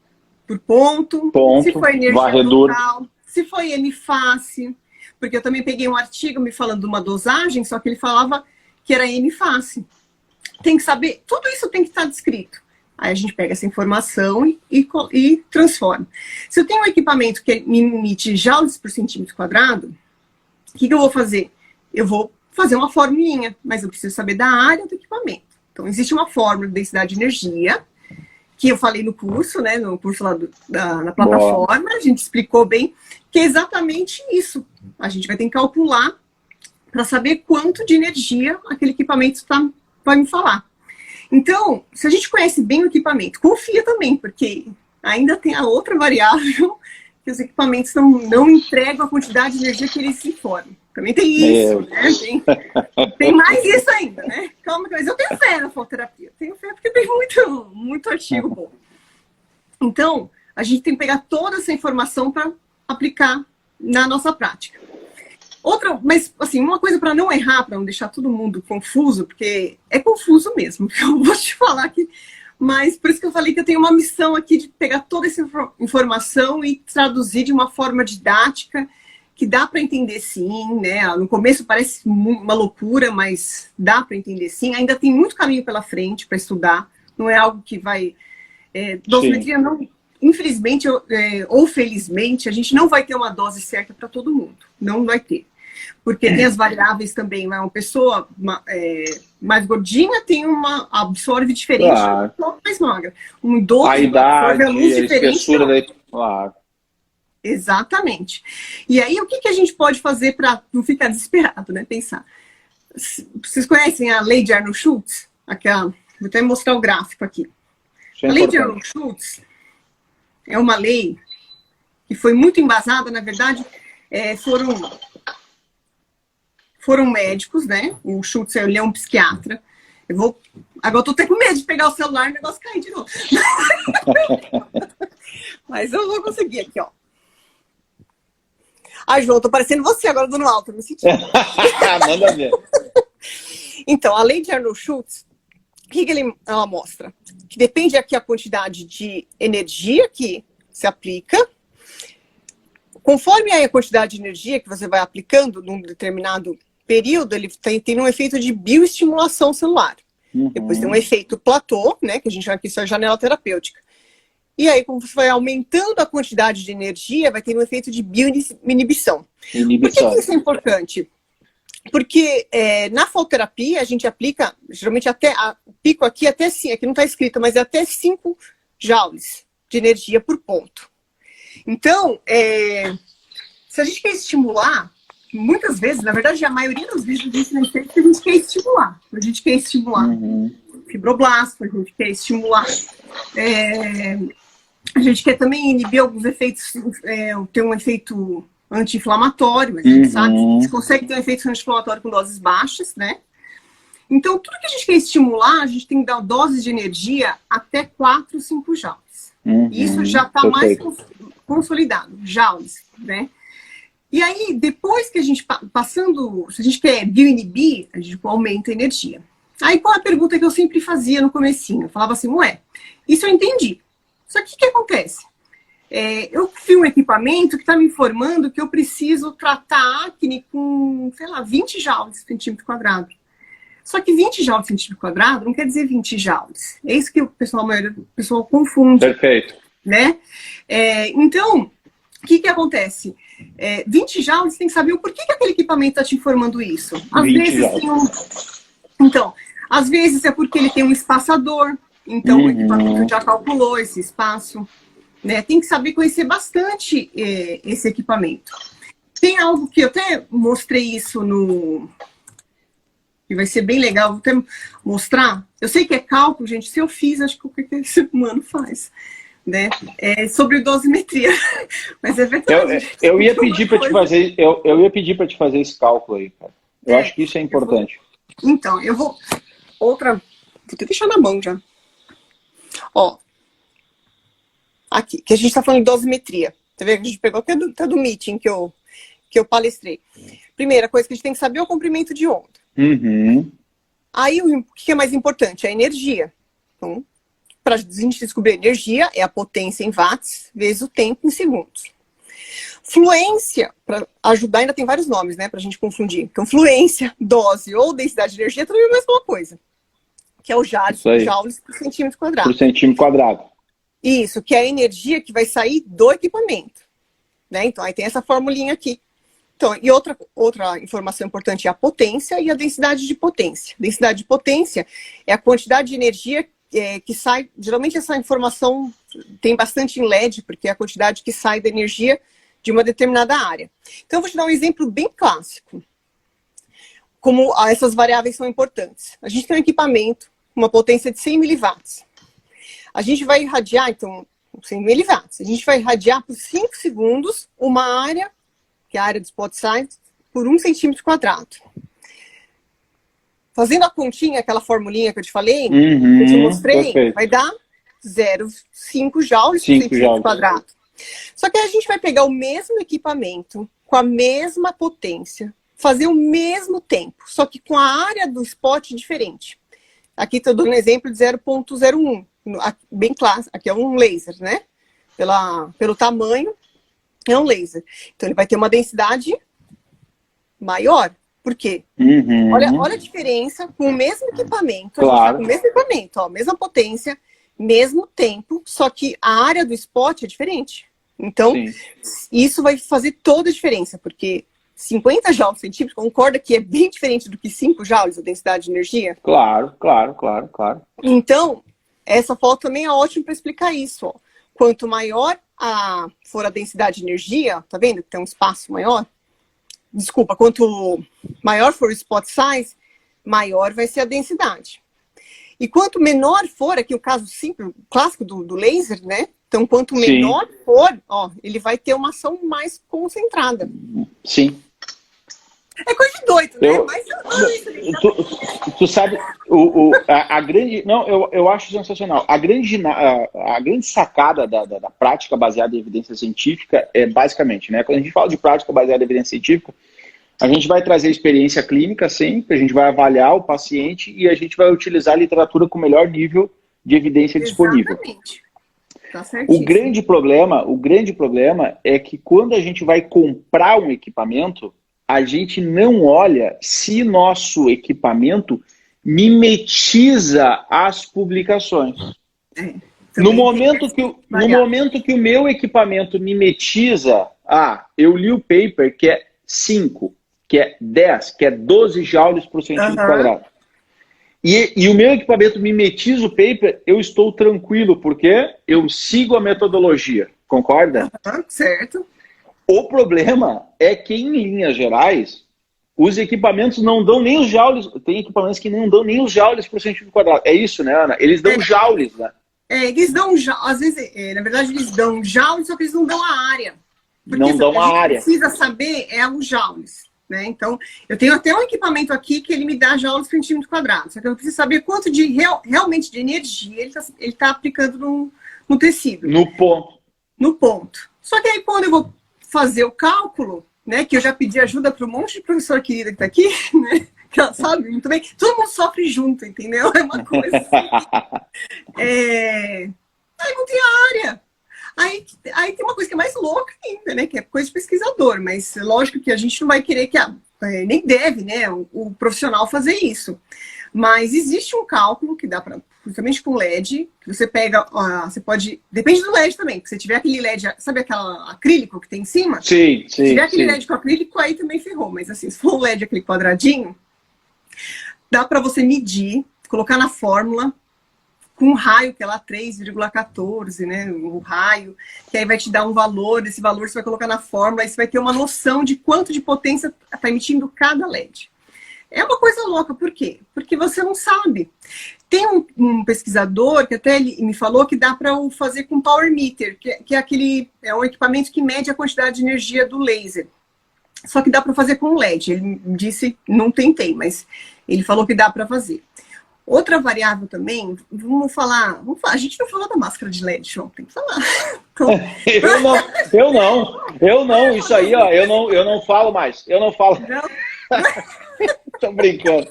por ponto, se foi energia varredura total, se foi N-face, porque eu também peguei um artigo me falando de uma dosagem, só que ele falava que era N-face. Tem que saber, tudo isso tem que estar descrito. Aí a gente pega essa informação e transforma. Se eu tenho um equipamento que me emite joules por centímetro quadrado, o que eu vou fazer? Eu vou fazer uma formulinha, mas eu preciso saber da área do equipamento. Então, existe uma fórmula de densidade de energia, que eu falei no curso, né, no curso lá na plataforma, a gente explicou bem, que é exatamente isso. A gente vai ter que calcular para saber quanto de energia aquele equipamento vai me falar. Então, se a gente conhece bem o equipamento, confia também, porque ainda tem a outra variável, que os equipamentos não entregam a quantidade de energia que eles se informam. Também tem isso, né? Tem mais isso ainda, né? Calma, mas eu tenho fé na fototerapia. Tenho fé porque tem muito artigo bom. Então, a gente tem que pegar toda essa informação para aplicar na nossa prática. Mas, assim, uma coisa para não errar, para não deixar todo mundo confuso, porque é confuso mesmo, eu vou te falar aqui, mas por isso que eu falei que eu tenho uma missão aqui de pegar toda essa informação e traduzir de uma forma didática, que dá para entender sim, né? No começo parece uma loucura, mas dá para entender sim. Ainda tem muito caminho pela frente para estudar, não é algo que vai... dosimetria não... Infelizmente ou felizmente, a gente não vai ter uma dose certa para todo mundo. Não vai ter. Porque tem as variáveis também. Uma pessoa mais gordinha absorve diferente claro. uma pessoa mais magra. Um idoso a idade, absorve a luz diferente. Claro. Exatamente. E aí, o que a gente pode fazer para não ficar desesperado, né? Pensar. Vocês conhecem a lei de Arnold-Schultz? Vou até mostrar o gráfico aqui. A lei de Arnold-Schultz é uma lei que foi muito embasada, na verdade, foram médicos, né? O Schultz ele é um psiquiatra. Agora eu tô até com medo de pegar o celular e o negócio cair de novo. Mas eu vou conseguir aqui, ó. Ai, João, tô parecendo você agora dando alto, me sentindo. Manda ver. Então, a lei de Arnold-Schultz, o que ela mostra? Que depende aqui a quantidade de energia que se aplica. Conforme a quantidade de energia que você vai aplicando num determinado período, ele tem um efeito de bioestimulação celular. Uhum. Depois tem um efeito platô, né, que a gente chama aqui de janela terapêutica. E aí, como você vai aumentando a quantidade de energia, vai ter um efeito de bioinibição. Por que isso é importante? Porque na fototerapia a gente aplica, geralmente o pico aqui até 5, aqui não está escrito, mas é até 5 joules de energia por ponto. Então, se a gente quer estimular, muitas vezes, na verdade a maioria das vezes a gente quer estimular. A gente quer estimular fibroblasto, a gente quer estimular... a gente quer também inibir alguns efeitos, ter um efeito anti-inflamatório, a gente sabe, a gente consegue ter um efeito anti-inflamatório com doses baixas, né? Então, tudo que a gente quer estimular, a gente tem que dar doses de energia até 4, 5 joules. Isso já está mais consolidado, joules, né? E aí, depois que a gente se a gente quer bioinibir, a gente aumenta a energia. Aí, qual é a pergunta que eu sempre fazia no comecinho? Eu falava assim, isso eu entendi. Só que o que acontece? Eu vi um equipamento que está me informando que eu preciso tratar a acne com, 20 joules por centímetro quadrado. Só que 20 joules por centímetro quadrado não quer dizer 20 joules. É isso que a maioria do pessoal confunde. Perfeito. Né? Então, o que acontece? 20 joules, tem que saber o porquê que aquele equipamento está te informando isso. Às vezes às vezes é porque ele tem um espaçador. Então, o equipamento já calculou esse espaço, né? Tem que saber conhecer bastante esse equipamento. Tem algo que eu até mostrei isso que vai ser bem legal, vou até mostrar. Eu sei que é cálculo, gente, se eu fiz, acho que o que esse humano faz, né? Sobre dosimetria. Mas é verdade. Eu ia pedir para te fazer, eu ia pedir para te fazer esse cálculo aí, cara. Eu acho que isso é importante. Então, eu vou vou até deixar na mão já. Ó, aqui, que a gente está falando de dosimetria. Tá vendo? A gente pegou até do meeting que eu palestrei. Primeira coisa que a gente tem que saber é o comprimento de onda. Aí, o que é mais importante? A energia. Então, para a gente descobrir a energia, é a potência em watts vezes o tempo em segundos. Fluência, para ajudar, ainda tem vários nomes, né, para a gente confundir. Então, fluência, dose ou densidade de energia, tudo é a mesma coisa. Que é o joules por centímetro quadrado. Por centímetro quadrado. Isso, que é a energia que vai sair do equipamento. Né? Então, aí tem essa formulinha aqui. Então, e outra informação importante é a potência e a densidade de potência. Densidade de potência é a quantidade de energia que sai. Geralmente essa informação tem bastante em LED, porque é a quantidade que sai da energia de uma determinada área. Então, eu vou te dar um exemplo bem clássico. Como essas variáveis são importantes. A gente tem um equipamento com uma potência de 100 miliwatts. A gente vai irradiar, então, 100 miliwatts. A gente vai irradiar por 5 segundos uma área, que é a área do spot size, por 1 centímetro quadrado. Fazendo a continha, aquela formulinha que eu te falei, que eu te mostrei, perfeito. Vai dar 0,5 joules por centímetro quadrado. Só que a gente vai pegar o mesmo equipamento, com a mesma potência, fazer o mesmo tempo, só que com a área do spot diferente. Aqui estou dando um exemplo de 0,01. Bem clássico, aqui é um laser, né? Pelo tamanho, é um laser. Então, ele vai ter uma densidade maior. Por quê? Olha a diferença com o mesmo equipamento. Claro. A gente tá com o mesmo equipamento, ó, mesma potência, mesmo tempo, só que a área do spot é diferente. Então, isso vai fazer toda a diferença, porque 50 joules por centímetro, concorda que é bem diferente do que 5 joules a densidade de energia? Claro. Então, essa foto também é ótima para explicar isso. Ó. Quanto maior for a densidade de energia, tá vendo que tem um espaço maior? Desculpa, quanto maior for o spot size, maior vai ser a densidade. E quanto menor for, aqui o caso simples, clássico do laser, né? Então, quanto menor for, ó, ele vai ter uma ação mais concentrada. Sim. É coisa de doido, né? Mas tu sabe, a grande... Não, eu acho sensacional. A grande sacada da prática baseada em evidência científica é basicamente, né? Quando a gente fala de prática baseada em evidência científica, a gente vai trazer experiência clínica sempre, a gente vai avaliar o paciente e a gente vai utilizar a literatura com o melhor nível de evidência disponível. Exatamente. Tá certíssimo. O grande problema é que quando a gente vai comprar um equipamento, a gente não olha se nosso equipamento mimetiza as publicações. No momento que o meu equipamento mimetiza, eu li o paper que é 5, que é 10, que é 12 joules por centímetro quadrado. E o meu equipamento mimetiza o paper, eu estou tranquilo, porque eu sigo a metodologia. Concorda? Certo. O problema é que, em linhas gerais, os equipamentos não dão nem os joules. Tem equipamentos que não dão nem os joules por centímetro quadrado. É isso, né, Ana? Eles dão joules, né? Eles dão, às vezes, na verdade, eles dão joules, só que eles não dão a área. Porque não dão a área. O que precisa saber é os joules. Né? Então, eu tenho até um equipamento aqui que ele me dá joules por centímetro quadrado. Só que eu preciso saber quanto de realmente de energia ele tá aplicando no tecido. No ponto. No ponto. Só que aí, quando eu vou fazer o cálculo, né, que eu já pedi ajuda para um monte de professor querida que está aqui, né, que ela sabe muito bem, todo mundo sofre junto, entendeu? É uma coisa assim. Aí não tem área. Aí tem uma coisa que é mais louca ainda, né, que é coisa de pesquisador, mas lógico que a gente não vai querer que nem deve, né, o profissional fazer isso. Mas existe um cálculo que dá para, justamente com LED, que você pega, você pode, depende do LED também, se você tiver aquele LED, sabe aquele acrílico que tem em cima? Sim. Se tiver aquele LED com acrílico, aí também ferrou, mas assim, se for um LED aquele quadradinho, dá para você medir, colocar na fórmula, com um raio, que é lá 3,14, né, o raio, que aí vai te dar um valor, esse valor você vai colocar na fórmula, aí você vai ter uma noção de quanto de potência está emitindo cada LED. É uma coisa louca, por quê? Porque você não sabe. Tem um pesquisador que até ele me falou que dá para fazer com power meter, que é um equipamento que mede a quantidade de energia do laser. Só que dá para fazer com LED. Ele disse, não tentei, mas ele falou que dá para fazer. Outra variável também, vamos falar, a gente não falou da máscara de LED, João, tem que falar. Eu não, isso aí, ó, eu não falo mais, eu não falo. Não. Tô brincando.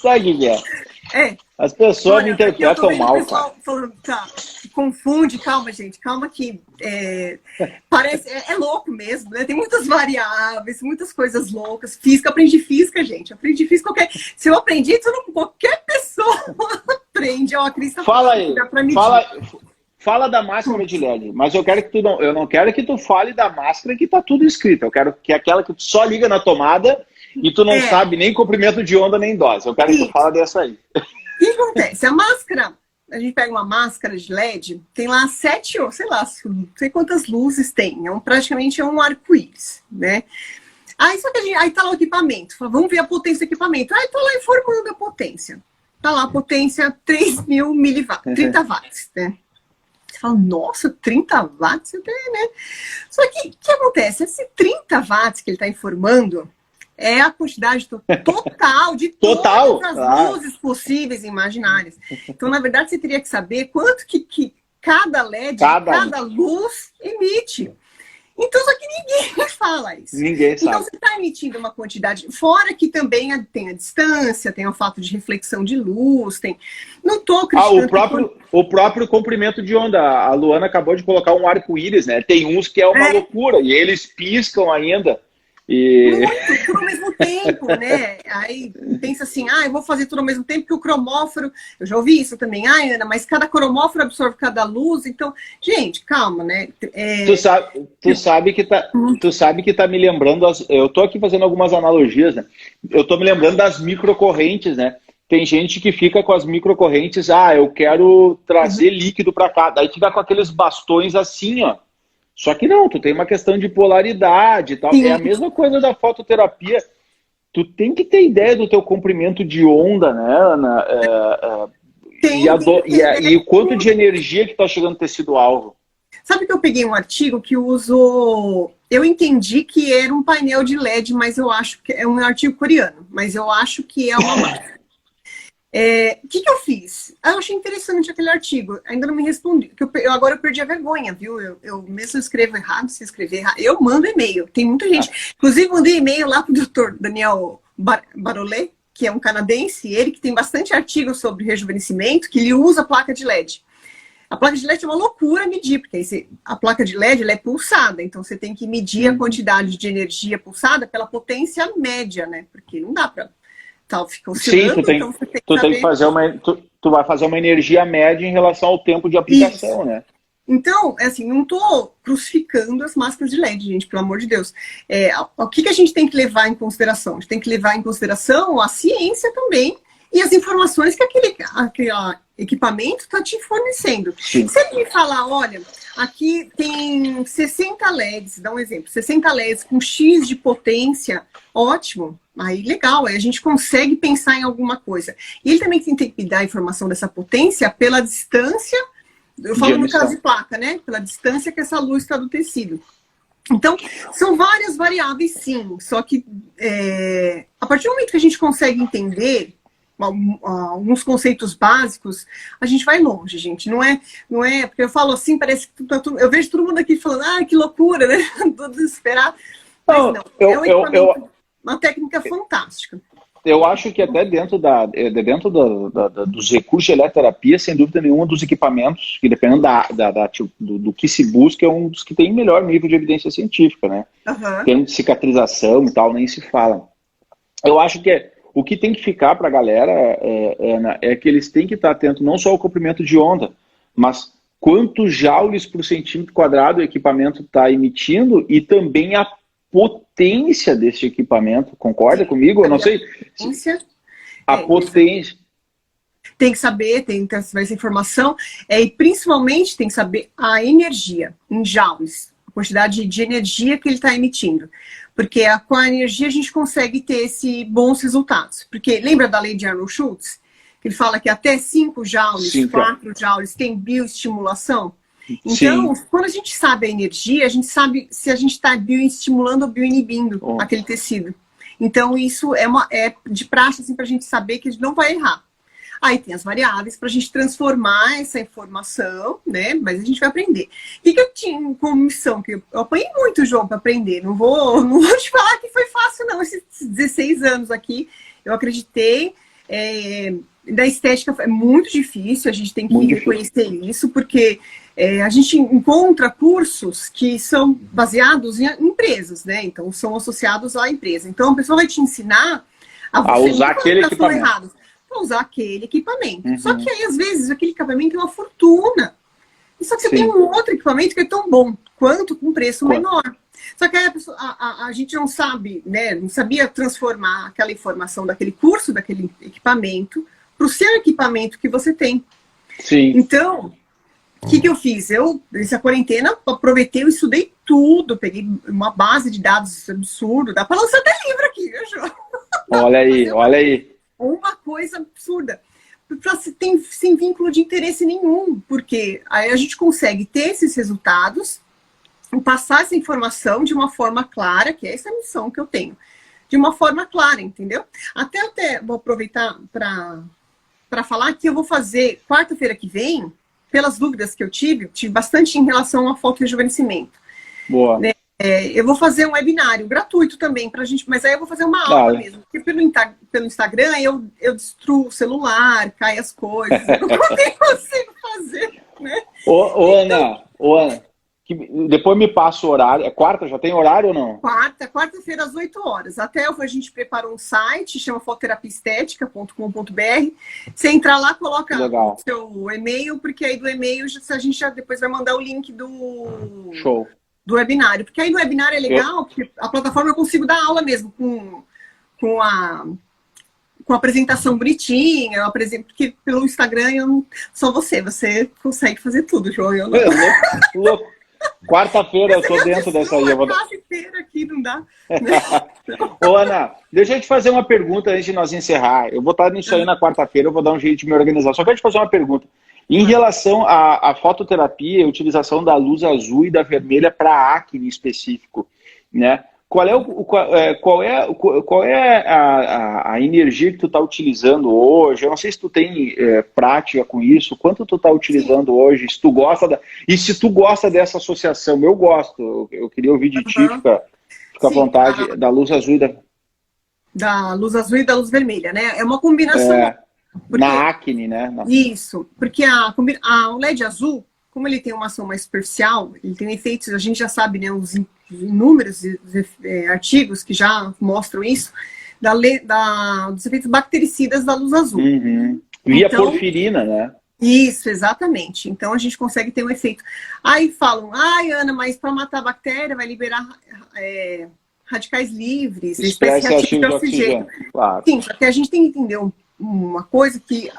Sabe o que é? As pessoas me interpretam mal, cara. Falando, tá, confunde, calma, gente, calma que parece, louco mesmo, né? Tem muitas variáveis, muitas coisas loucas. Física, aprendi física, gente. Aprendi física, se eu aprendi, qualquer pessoa aprende. Ó, a Cris tá Fala aí, fala da máscara de LED, mas eu não quero que tu fale da máscara que tá tudo escrito. Eu quero que aquela que tu só liga na tomada e tu não sabe nem comprimento de onda nem dose. Eu quero que tu fale dessa aí. O que acontece? A máscara, a gente pega uma máscara de LED, tem lá 7, ou sei lá, não sei quantas luzes tem. Praticamente é um arco-íris, né? Aí só que aí tá lá o equipamento. Fala, vamos ver a potência do equipamento. Aí tá lá informando a potência. Tá lá a potência 3.000 miliwatts, 30 watts, né? Você fala, nossa, 30 watts, né? Só que o que acontece? Esse 30 watts que ele está informando é a quantidade total de todas as luzes possíveis e imaginárias. Então, na verdade, você teria que saber quanto que cada LED, cada luz emite. Então, só que ninguém fala isso. Ninguém sabe. Então, você está emitindo uma quantidade. Fora que também tem a distância, tem o fato de reflexão de luz, tem. Não estou criticando. O próprio comprimento de onda. A Luana acabou de colocar um arco-íris, né? Tem uns que é uma loucura, e eles piscam ainda. Muito, tudo ao mesmo tempo, né? Aí pensa assim, eu vou fazer tudo ao mesmo tempo que o cromóforo. Eu já ouvi isso também, Ana, mas cada cromóforo absorve cada luz. Então, gente, calma, né? Tu sabe que tá me lembrando. Eu tô aqui fazendo algumas analogias, né? Eu tô me lembrando das microcorrentes, né? Tem gente que fica com as microcorrentes, eu quero trazer líquido para cá. Daí fica com aqueles bastões assim, ó. Só que não, tu tem uma questão de polaridade e tal. Sim. É a mesma coisa da fototerapia. Tu tem que ter ideia do teu comprimento de onda, né, Ana? E o quanto de energia que tá chegando no tecido-alvo. Sabe que eu peguei um artigo que usou... Eu entendi que era um painel de LED, mas eu acho que é um artigo coreano. Mas eu acho que é uma marca. O que eu fiz? Eu achei interessante aquele artigo. Ainda não me respondi. Agora eu perdi a vergonha, viu? Eu mesmo escrevo errado, se escrever errado. Eu mando e-mail. Tem muita gente. Inclusive, mandei e-mail lá para o Dr. Daniel Barolet, que é um canadense. Ele que tem bastante artigos sobre rejuvenescimento, que ele usa a placa de LED. A placa de LED é uma loucura medir, porque a placa de LED ela é pulsada. Então, você tem que medir a quantidade de energia pulsada pela potência média, né? Porque não dá para... fica oscilando. Sim, tu vai fazer uma energia média em relação ao tempo de aplicação, né? Então, assim, não estou crucificando as máscaras de LED, gente, pelo amor de Deus. O que a gente tem que levar em consideração? A gente tem que levar em consideração a ciência também e as informações que aquele equipamento está te fornecendo. Sim. Se ele me falar, olha, aqui tem 60 LEDs, dá um exemplo, 60 LEDs com X de potência, ótimo. Aí, legal, aí a gente consegue pensar em alguma coisa. E ele também tem que dar a informação dessa potência pela distância, eu falo no caso de placa, né? Pela distância que essa luz está do tecido. Então, são várias variáveis, sim. Só que, a partir do momento que a gente consegue entender alguns conceitos básicos, a gente vai longe, gente. Não é porque eu falo assim, parece que eu vejo todo mundo aqui falando, que loucura, né? Tô desesperado. Mas não, é um equipamento... Uma técnica fantástica. Eu acho que até dentro dos recursos de eletroterapia, sem dúvida nenhuma, dos equipamentos, que dependendo do que se busca, é um dos que tem melhor nível de evidência científica, né? Tem de cicatrização e tal, nem se fala. Eu acho que o que tem que ficar para a galera é que eles têm que estar atentos não só ao comprimento de onda, mas quantos joules por centímetro quadrado o equipamento está emitindo e também a potência desse equipamento, concorda comigo? Eu não sei. A potência. Tem que saber, tem que saber essa informação, e principalmente tem que saber a energia, em joules, a quantidade de energia que ele está emitindo. Porque com a energia a gente consegue ter bons resultados. Porque lembra da lei de Arnold-Schultz? Que ele fala que até 5 joules, 4 joules tem bioestimulação. Então, quando a gente sabe a energia, a gente sabe se a gente está bioestimulando ou bioinibindo aquele tecido. Então, isso é de praxe assim, para a gente saber que a gente não vai errar. Aí tem as variáveis para a gente transformar essa informação, né? Mas a gente vai aprender. O que eu tinha como missão? Que eu apanhei muito, João, para aprender. Não vou te falar que foi fácil, não. Esses 16 anos aqui, eu acreditei. Da estética é muito difícil, a gente tem que reconhecer isso, porque a gente encontra cursos que são baseados em empresas, né? Então, são associados à empresa. Então, a pessoa vai te ensinar a usar aquele equipamento. Para usar aquele equipamento. Só que aí, às vezes, aquele equipamento é uma fortuna. E só que você tem um outro equipamento que é tão bom quanto com preço menor. Só que aí a gente não sabe, né? Não sabia transformar aquela informação daquele curso, daquele equipamento, para o seu equipamento que você tem. Sim. Então, o que eu fiz? Nessa quarentena, aproveitei, eu estudei tudo, peguei uma base de dados absurdo, dá para lançar até livro aqui, viu, João? Olha aí, olha aí. Uma coisa absurda. Sem vínculo de interesse nenhum, porque aí a gente consegue ter esses resultados, passar essa informação de uma forma clara, que é essa missão que eu tenho, de uma forma clara, entendeu? Até vou aproveitar para falar que eu vou fazer quarta-feira que vem, pelas dúvidas que eu tive bastante em relação ao fotorrejuvenescimento. Boa. Né? Eu vou fazer um webinário gratuito também pra gente, mas aí eu vou fazer uma aula mesmo, porque pelo Instagram eu destruo o celular, cai as coisas, eu não consigo fazer, né? Ô, Ana, depois me passa o horário. É quarta? Já tem horário ou não? Quarta-feira às 8 horas. Até a gente preparou um site, chama fototerapiaestética.com.br. Você entrar lá, coloca o seu e-mail, porque aí do e-mail a gente já depois vai mandar o link do webinário. Porque aí no webinário é legal, porque a plataforma eu consigo dar aula mesmo, com a apresentação bonitinha, porque pelo Instagram só você consegue fazer tudo, João. Eu não... Louco. Quarta-feira eu tô dentro dessa aí. Quarta-feira aqui não dá. Ô, Ana, deixa eu te fazer uma pergunta antes de nós encerrar. Eu vou estar nisso aí na quarta-feira, eu vou dar um jeito de me organizar. Só quero te fazer uma pergunta. Em relação à fototerapia, a utilização da luz azul e da vermelha para acne específico, né? Qual é a energia que tu está utilizando hoje? Eu não sei se tu tem prática com isso. Quanto tu está utilizando hoje? Se tu gosta e se tu gosta dessa associação? Eu gosto. Eu queria ouvir de ti. Fica à vontade. Da luz azul e da luz azul e da luz vermelha, né? É uma combinação. Na acne, né? Isso. Porque o LED azul, como ele tem uma ação mais superficial, ele tem efeitos, a gente já sabe, né? Os inúmeros artigos que já mostram isso, dos efeitos bactericidas da luz azul. Via porfirina, né? Isso, exatamente. Então a gente consegue ter um efeito. Aí falam, Ana, mas para matar a bactéria vai liberar radicais livres, espécie ativa de oxigênio. Claro. Sim, só que a gente tem que entender uma coisa que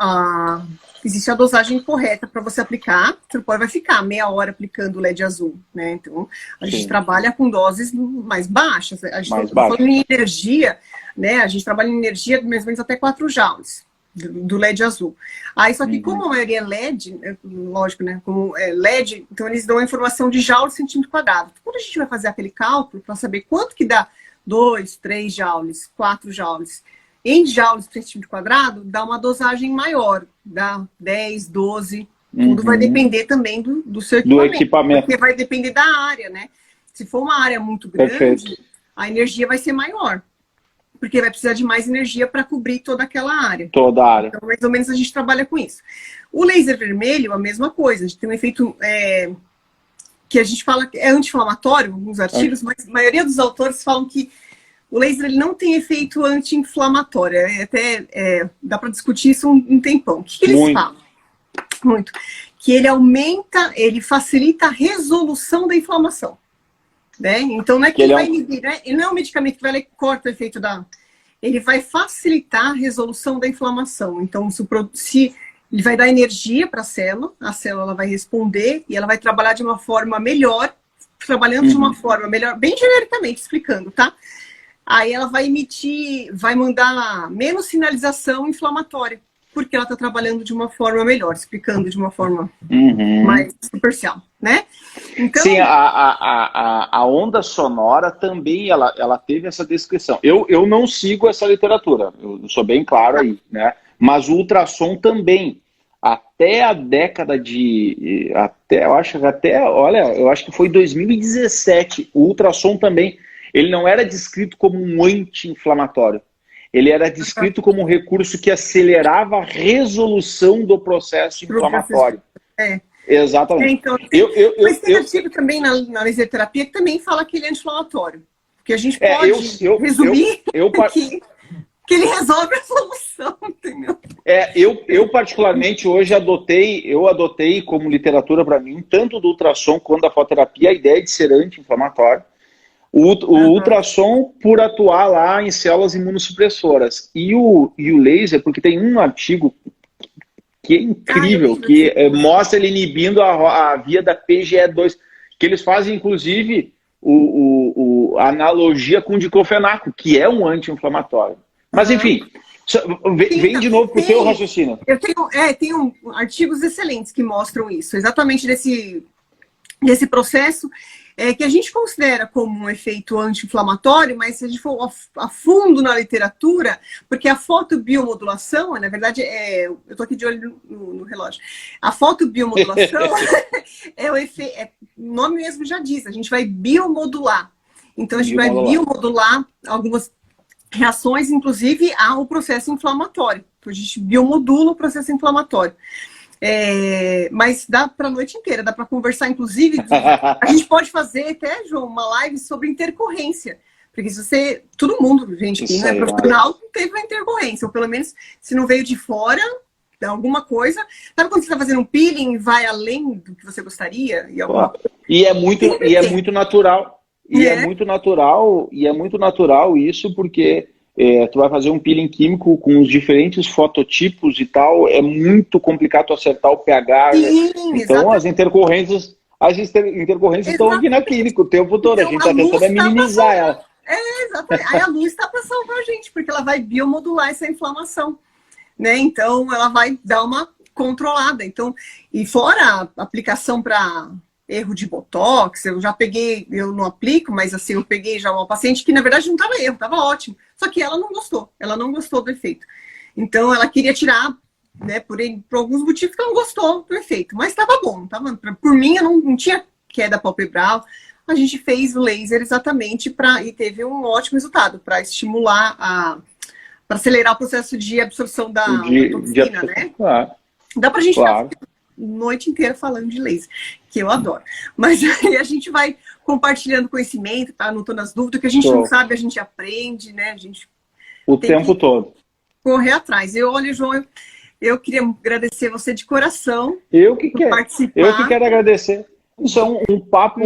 existe a dosagem correta para você aplicar. Você não vai ficar meia hora aplicando o LED azul, né? Então, a gente trabalha com doses mais baixas. A gente está falando em energia, né? A gente trabalha em energia mais ou menos até 4 joules do LED azul. Aí, só que como a maioria é LED, lógico, né? Como é LED, então eles dão a informação de joules centímetro quadrado. Quando a gente vai fazer aquele cálculo para saber quanto que dá 2, 3 joules, 4 joules, em joules por centímetro quadrado, dá uma dosagem maior, dá 10, 12, tudo vai depender também do seu equipamento, porque vai depender da área, né? Se for uma área muito grande, a energia vai ser maior, porque vai precisar de mais energia para cobrir toda aquela área. Toda a área. Então, mais ou menos, a gente trabalha com isso. O laser vermelho, a mesma coisa, a gente tem um efeito que a gente fala que é anti-inflamatório, alguns artigos, mas a maioria dos autores falam que o laser ele não tem efeito anti-inflamatório. Dá para discutir isso um tempão. O que eles falam? Muito. Que ele facilita a resolução da inflamação. Né? Então, não é que ele vai inibir, né? Ele não é um medicamento que vai lá e corta o efeito Ele vai facilitar a resolução da inflamação. Então, se ele vai dar energia para a célula vai responder e ela vai trabalhar de uma forma melhor, trabalhando de uma forma melhor, bem genericamente explicando, tá? Aí ela vai mandar menos sinalização inflamatória, porque ela está trabalhando de uma forma melhor, explicando de uma forma mais superficial, né? Então... Sim, a onda sonora também, ela teve essa descrição. Eu não sigo essa literatura, eu sou bem claro aí, né? Mas o ultrassom também, até a década eu acho que foi 2017, o ultrassom também, ele não era descrito como um anti-inflamatório. ele era descrito como um recurso que acelerava a resolução do processo inflamatório. Exatamente. Então, mas tem artigo também na laser terapia que também fala que ele é anti-inflamatório. Que a gente pode resumir que ele resolve a solução, entendeu? Eu particularmente hoje adotei como literatura para mim, tanto do ultrassom quanto da fototerapia, a ideia de ser anti-inflamatório. O ultrassom por atuar lá em células imunossupressoras. E o laser, porque tem um artigo que é incrível, que mostra ele inibindo a via da PGE2, que eles fazem, inclusive, a analogia com o diclofenaco, que é um anti-inflamatório. Mas, enfim, vem de novo para o teu raciocínio. Eu tenho artigos excelentes que mostram isso, exatamente desse processo que a gente considera como um efeito anti-inflamatório, mas se a gente for a fundo na literatura, porque a fotobiomodulação, na verdade, eu estou aqui de olho no relógio, a fotobiomodulação o nome mesmo já diz, a gente vai biomodular. Então, a gente vai biomodular algumas reações, inclusive, ao processo inflamatório. Então, a gente biomodula o processo inflamatório. Mas dá para a noite inteira, dá para conversar, inclusive, a gente pode fazer até, João, uma live sobre intercorrência. Porque se todo mundo, gente, que não é profissional, teve uma intercorrência, ou pelo menos, se não veio de fora, alguma coisa. Sabe quando você está fazendo um peeling e vai além do que você gostaria? E é muito natural. É muito natural isso, porque tu vai fazer um peeling químico com os diferentes fototipos e tal, é muito complicado tu acertar o pH. Sim, então as intercorrências estão aqui na clínica o tempo todo, então, a gente está tentando minimizar ela. Exatamente. Aí a luz está para salvar a gente, porque ela vai biomodular essa inflamação, né? Então ela vai dar uma controlada. Então, e fora a aplicação para erro de botox, eu não aplico, mas assim, eu peguei já uma paciente que na verdade não estava erro, estava ótimo, só que ela não gostou do efeito. Então ela queria tirar, né, por alguns motivos que ela não gostou do efeito, mas estava bom, por mim eu não tinha queda palpebral, a gente fez o laser exatamente e teve um ótimo resultado para estimular para acelerar o processo de absorção da toxina, né? Claro. Dá pra gente ficar noite inteira falando de laser, que eu adoro. Mas aí a gente vai compartilhando conhecimento, tá anotando as dúvidas, que a gente não sabe, a gente aprende, né? A gente o tempo todo. Correr atrás. Olha, João, eu queria agradecer você de coração. Eu que quero agradecer. Isso é um papo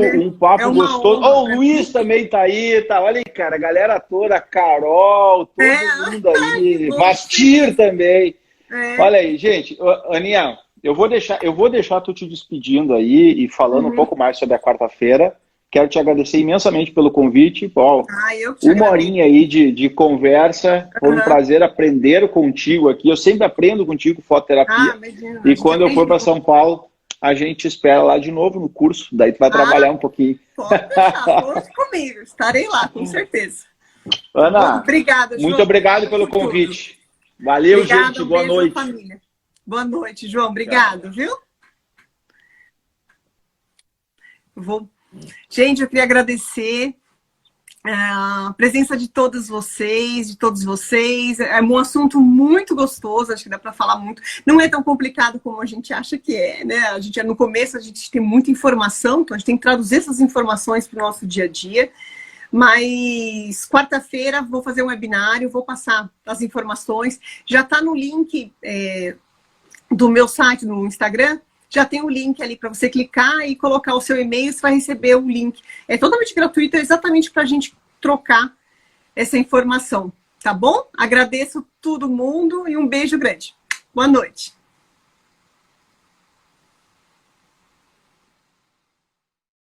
gostoso. O Luiz também tá aí, tá? Olha aí, cara, a galera toda, a Carol, todo mundo aí, Vastir também. Olha aí, gente, Aninha, eu vou deixar tu te despedindo aí e falando um pouco mais sobre a quarta-feira. Quero te agradecer imensamente pelo convite, Paulo. Uma horinha aí de conversa. Foi um prazer aprender contigo aqui. Eu sempre aprendo contigo fototerapia. E quando eu for para São Paulo, a gente espera lá de novo no curso. Daí tu vai trabalhar um pouquinho. Pode deixar, conte comigo. Estarei lá, com certeza. Ana, obrigada, João. Muito obrigado pelo convite. Valeu, obrigada, gente. Boa noite. Família. Boa noite, João. Obrigado, viu? Gente, eu queria agradecer a presença de todos vocês. É um assunto muito gostoso, acho que dá para falar muito. Não é tão complicado como a gente acha que é, né? No começo a gente tem muita informação, então a gente tem que traduzir essas informações para o nosso dia a dia. Mas quarta-feira vou fazer um webinário, vou passar as informações. Já está no link do meu site, no Instagram. Já tem o link ali para você clicar e colocar o seu e-mail, você vai receber o link. É totalmente gratuito, é exatamente para a gente trocar essa informação, tá bom? Agradeço todo mundo e um beijo grande. Boa noite.